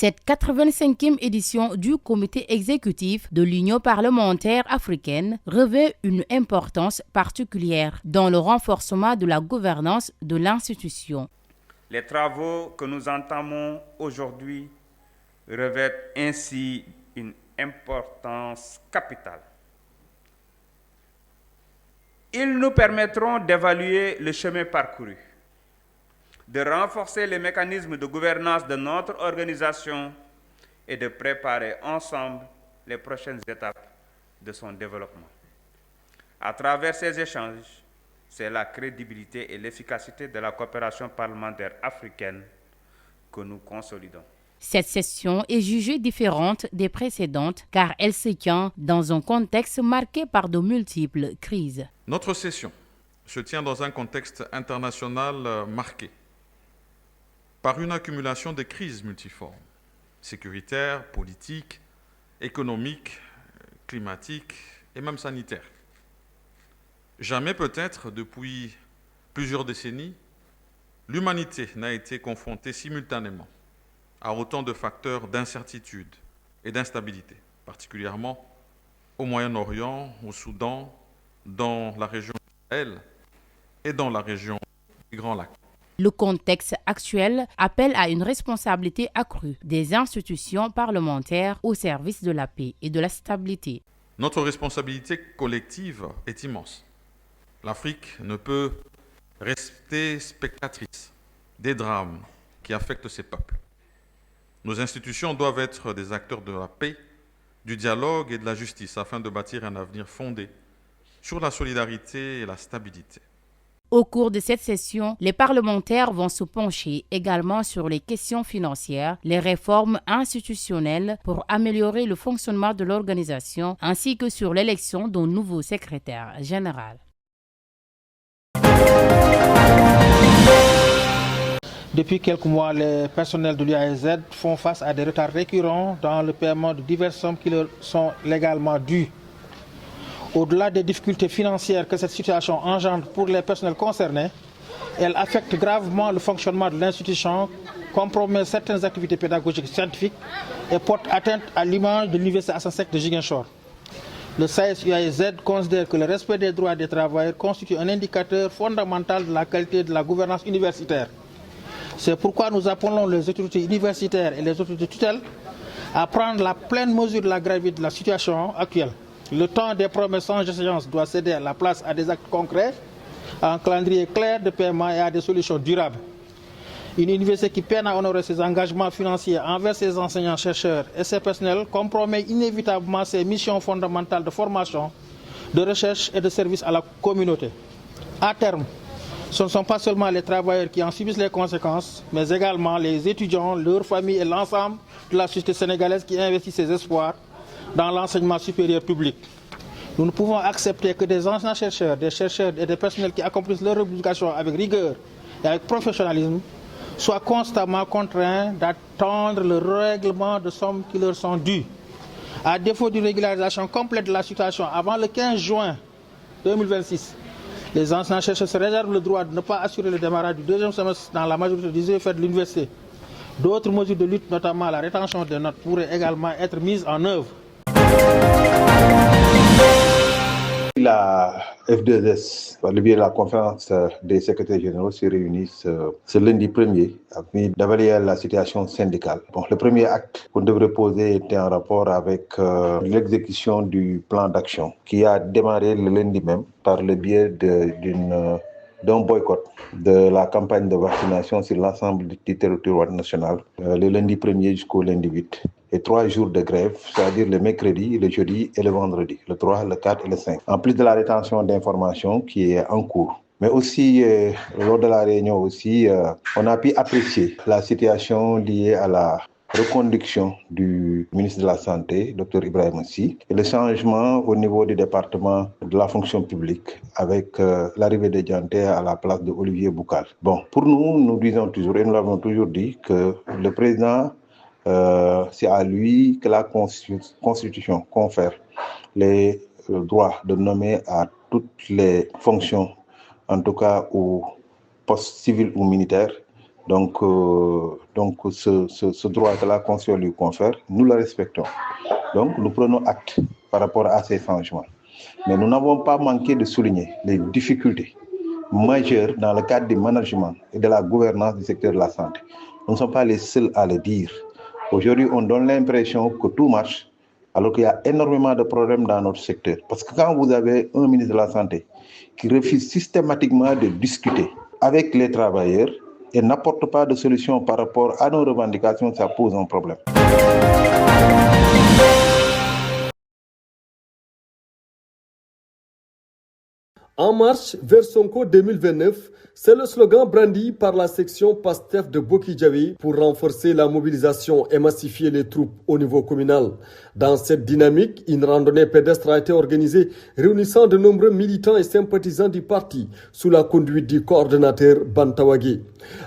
Cette 85e édition du comité exécutif de l'Union parlementaire africaine revêt une importance particulière dans le renforcement de la gouvernance de l'institution. Les travaux que nous entamons aujourd'hui revêtent ainsi une importance capitale. Ils nous permettront d'évaluer le chemin parcouru, de renforcer les mécanismes de gouvernance de notre organisation et de préparer ensemble les prochaines étapes de son développement. À travers ces échanges, c'est la crédibilité et l'efficacité de la coopération parlementaire africaine que nous consolidons. Cette session est jugée différente des précédentes car elle se tient dans un contexte marqué par de multiples crises. Notre session se tient dans un contexte international marqué par une accumulation de crises multiformes, sécuritaires, politiques, économiques, climatiques et même sanitaires. Jamais peut-être depuis plusieurs décennies, l'humanité n'a été confrontée simultanément à autant de facteurs d'incertitude et d'instabilité, particulièrement au Moyen-Orient, au Soudan, dans la région du Sahel et dans la région des Grands Lacs. Le contexte actuel appelle à une responsabilité accrue des institutions parlementaires au service de la paix et de la stabilité. Notre responsabilité collective est immense. L'Afrique ne peut rester spectatrice des drames qui affectent ses peuples. Nos institutions doivent être des acteurs de la paix, du dialogue et de la justice afin de bâtir un avenir fondé sur la solidarité et la stabilité. Au cours de cette session, les parlementaires vont se pencher également sur les questions financières, les réformes institutionnelles pour améliorer le fonctionnement de l'organisation, ainsi que sur l'élection d'un nouveau secrétaire général. Depuis quelques mois, les personnels de l'UAEZ font face à des retards récurrents dans le paiement de diverses sommes qui leur sont légalement dues. Au-delà des difficultés financières que cette situation engendre pour les personnels concernés, elle affecte gravement le fonctionnement de l'institution, compromet certaines activités pédagogiques et scientifiques et porte atteinte à l'image de l'Université Assane Seck de Ziguinchor. Le SAES-UAEZ considère que le respect des droits des travailleurs constitue un indicateur fondamental de la qualité de la gouvernance universitaire. C'est pourquoi nous appelons les autorités universitaires et les autorités de tutelle à prendre la pleine mesure de la gravité de la situation actuelle. Le temps des promesses sans échéance doit céder la place à des actes concrets, à un calendrier clair de paiement et à des solutions durables. Une université qui peine à honorer ses engagements financiers envers ses enseignants, chercheurs et ses personnels compromet inévitablement ses missions fondamentales de formation, de recherche et de service à la communauté. À terme, ce ne sont pas seulement les travailleurs qui en subissent les conséquences, mais également les étudiants, leurs familles et l'ensemble de la société sénégalaise qui investit ses espoirs dans l'enseignement supérieur public. Nous ne pouvons accepter que des anciens chercheurs, des chercheurs et des personnels qui accomplissent leur obligation avec rigueur et avec professionnalisme soient constamment contraints d'attendre le règlement de sommes qui leur sont dues. À défaut d'une régularisation complète de la situation avant le 15 juin 2026, les anciens chercheurs se réservent le droit de ne pas assurer le démarrage du deuxième semestre dans la majorité des UFR de l'université. D'autres mesures de lutte, notamment la rétention des notes, pourraient également être mises en œuvre. La F2S, par le biais de la conférence des secrétaires généraux, se réunissent ce lundi 1er afin d'évaluer la situation syndicale. Bon, le premier acte qu'on devrait poser était en rapport avec l'exécution du plan d'action qui a démarré le lundi même par le biais d'un boycott de la campagne de vaccination sur l'ensemble du territoire national, le lundi 1er jusqu'au lundi 8. Et 3 jours de grève, c'est-à-dire le mercredi, le jeudi et le vendredi, le 3, le 4 et le 5. En plus de la rétention d'informations qui est en cours. Mais aussi, lors de la réunion aussi, on a pu apprécier la situation liée à la reconduction du ministre de la Santé, Dr Ibrahima Sy, et le changement au niveau du département de la fonction publique avec l'arrivée de Dianté à la place de Olivier Boucal. Bon, pour nous, nous disons toujours, et nous l'avons toujours dit, que le président, c'est à lui que la Constitution confère les droits de nommer à toutes les fonctions, en tout cas aux postes civils ou militaires, Donc ce droit que la Constitution lui confère, nous le respectons. Donc nous prenons acte par rapport à ces changements. Mais nous n'avons pas manqué de souligner les difficultés majeures dans le cadre du management et de la gouvernance du secteur de la santé. Nous ne sommes pas les seuls à le dire. Aujourd'hui, on donne l'impression que tout marche, alors qu'il y a énormément de problèmes dans notre secteur. Parce que quand vous avez un ministre de la Santé qui refuse systématiquement de discuter avec les travailleurs et n'apporte pas de solution par rapport à nos revendications, ça pose un problème. En marche vers Sonko 2029, c'est le slogan brandi par la section PASTEF de Bokidjawi pour renforcer la mobilisation et massifier les troupes au niveau communal. Dans cette dynamique, une randonnée pédestre a été organisée réunissant de nombreux militants et sympathisants du parti sous la conduite du coordonnateur Bantawagé.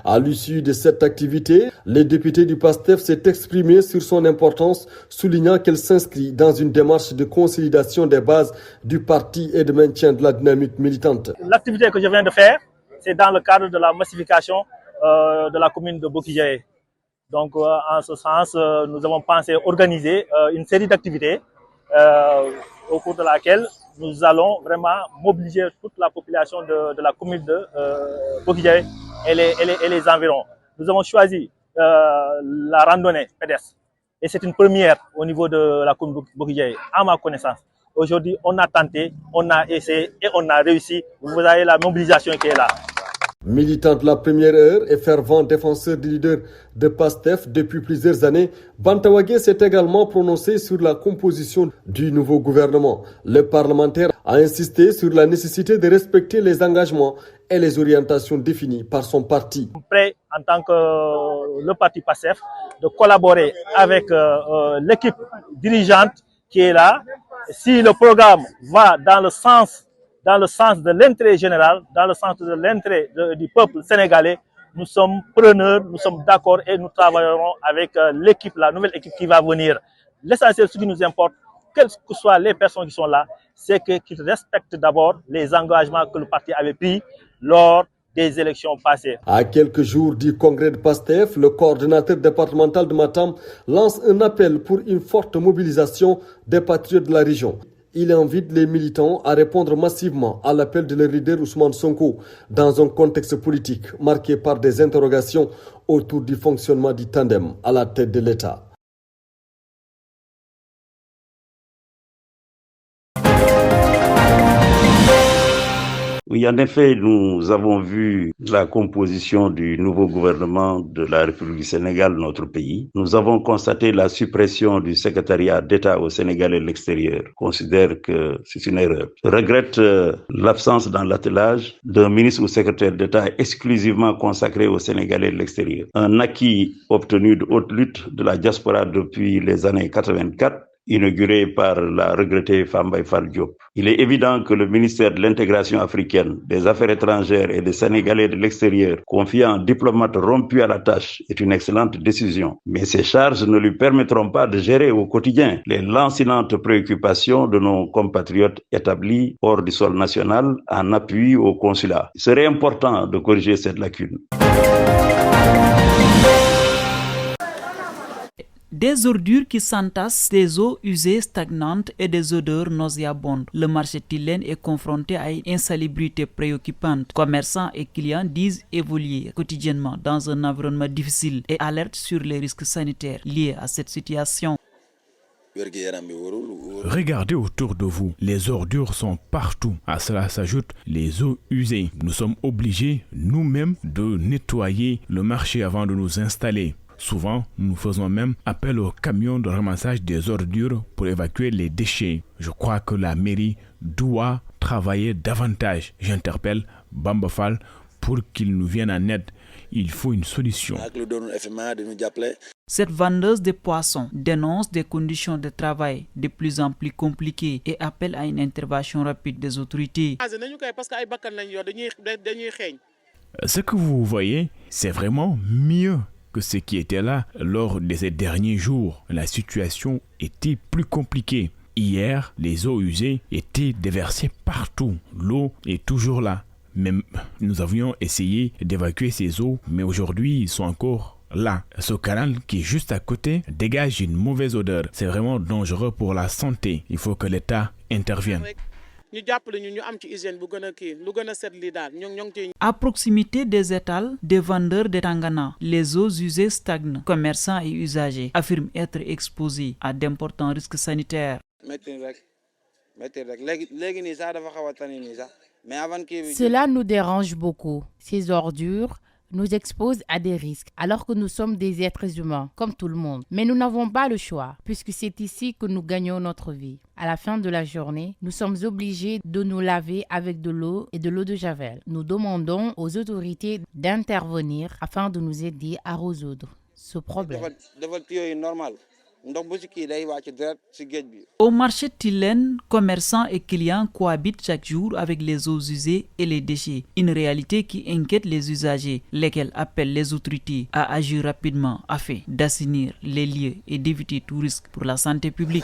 À l'issue de cette activité, le député du PASTEF s'est exprimé sur son importance, soulignant qu'elle s'inscrit dans une démarche de consolidation des bases du parti et de maintien de la dynamique militante. L'activité que je viens de faire, c'est dans le cadre de la massification de la commune de Bokidjawi. Donc, en ce sens, nous avons pensé organiser une série d'activités au cours de laquelle nous allons vraiment mobiliser toute la population de la commune de Bokidjawi et les environs. Nous avons choisi la randonnée pédestre et c'est une première au niveau de la commune de Bokidjawi, à ma connaissance. Aujourd'hui, on a tenté, on a essayé et on a réussi. Vous avez la mobilisation qui est là. Militant de la première heure et fervent défenseur du leader de PASTEF depuis plusieurs années, Bantawagé s'est également prononcé sur la composition du nouveau gouvernement. Le parlementaire a insisté sur la nécessité de respecter les engagements et les orientations définies par son parti. Prêt en tant que le parti PASTEF de collaborer avec l'équipe dirigeante qui est là. Si le programme va dans le sens de l'intérêt général, dans le sens de l'intérêt du peuple sénégalais, nous sommes preneurs, nous sommes d'accord et nous travaillerons avec l'équipe, la nouvelle équipe qui va venir. L'essentiel, ce qui nous importe, quelles que soient les personnes qui sont là, c'est qu'ils respectent d'abord les engagements que le parti avait pris lors des élections passées. À quelques jours du congrès de PASTEF, le coordonnateur départemental de Matam lance un appel pour une forte mobilisation des patriotes de la région. Il invite les militants à répondre massivement à l'appel de leur leader Ousmane Sonko dans un contexte politique marqué par des interrogations autour du fonctionnement du tandem à la tête de l'État. Oui, en effet, nous avons vu la composition du nouveau gouvernement de la République du Sénégal, notre pays. Nous avons constaté la suppression du secrétariat d'État au Sénégal et de l'extérieur. Je considère que c'est une erreur. Je regrette l'absence dans l'attelage d'un ministre ou secrétaire d'État exclusivement consacré au Sénégal et de l'extérieur. Un acquis obtenu de haute lutte de la diaspora depuis les années 84. Inauguré par la regrettée Fambaye Fall Diop. Il est évident que le ministère de l'intégration africaine, des affaires étrangères et des Sénégalais de l'extérieur, confié à un diplomate rompu à la tâche, est une excellente décision. Mais ces charges ne lui permettront pas de gérer au quotidien les lancinantes préoccupations de nos compatriotes établis hors du sol national en appui au consulat. Il serait important de corriger cette lacune. Des ordures qui s'entassent, des eaux usées stagnantes et des odeurs nauséabondes. Le marché Tilène est confronté à une insalubrité préoccupante. Commerçants et clients disent évoluer quotidiennement dans un environnement difficile et alertent sur les risques sanitaires liés à cette situation. Regardez autour de vous, les ordures sont partout. À cela s'ajoutent les eaux usées. Nous sommes obligés nous-mêmes de nettoyer le marché avant de nous installer. Souvent, nous faisons même appel aux camions de ramassage des ordures pour évacuer les déchets. Je crois que la mairie doit travailler davantage. J'interpelle Bamba Fall pour qu'il nous vienne en aide. Il faut une solution. Cette vendeuse de poissons dénonce des conditions de travail de plus en plus compliquées et appelle à une intervention rapide des autorités. Ce que vous voyez, c'est vraiment mieux que ce qui était là lors de ces derniers jours. La situation était plus compliquée. Hier, les eaux usées étaient déversées partout. L'eau est toujours là, Même nous avions essayé d'évacuer ces eaux, mais aujourd'hui ils sont encore là. Ce canal qui est juste à côté dégage une mauvaise odeur. C'est vraiment dangereux pour la santé. Il faut que l'État intervienne. À proximité des étals des vendeurs de Tangana, les eaux usées stagnent. Commerçants et usagers affirment être exposés à d'importants risques sanitaires. Cela nous dérange beaucoup. Ces ordures nous exposent à des risques, alors que nous sommes des êtres humains, comme tout le monde. Mais nous n'avons pas le choix, puisque c'est ici que nous gagnons notre vie. À la fin de la journée, nous sommes obligés de nous laver avec de l'eau et de l'eau de javel. Nous demandons aux autorités d'intervenir afin de nous aider à résoudre ce problème. Au marché Tilène, commerçants et clients cohabitent chaque jour avec les eaux usées et les déchets. Une réalité qui inquiète les usagers, lesquels appellent les autorités à agir rapidement afin d'assainir les lieux et d'éviter tout risque pour la santé publique.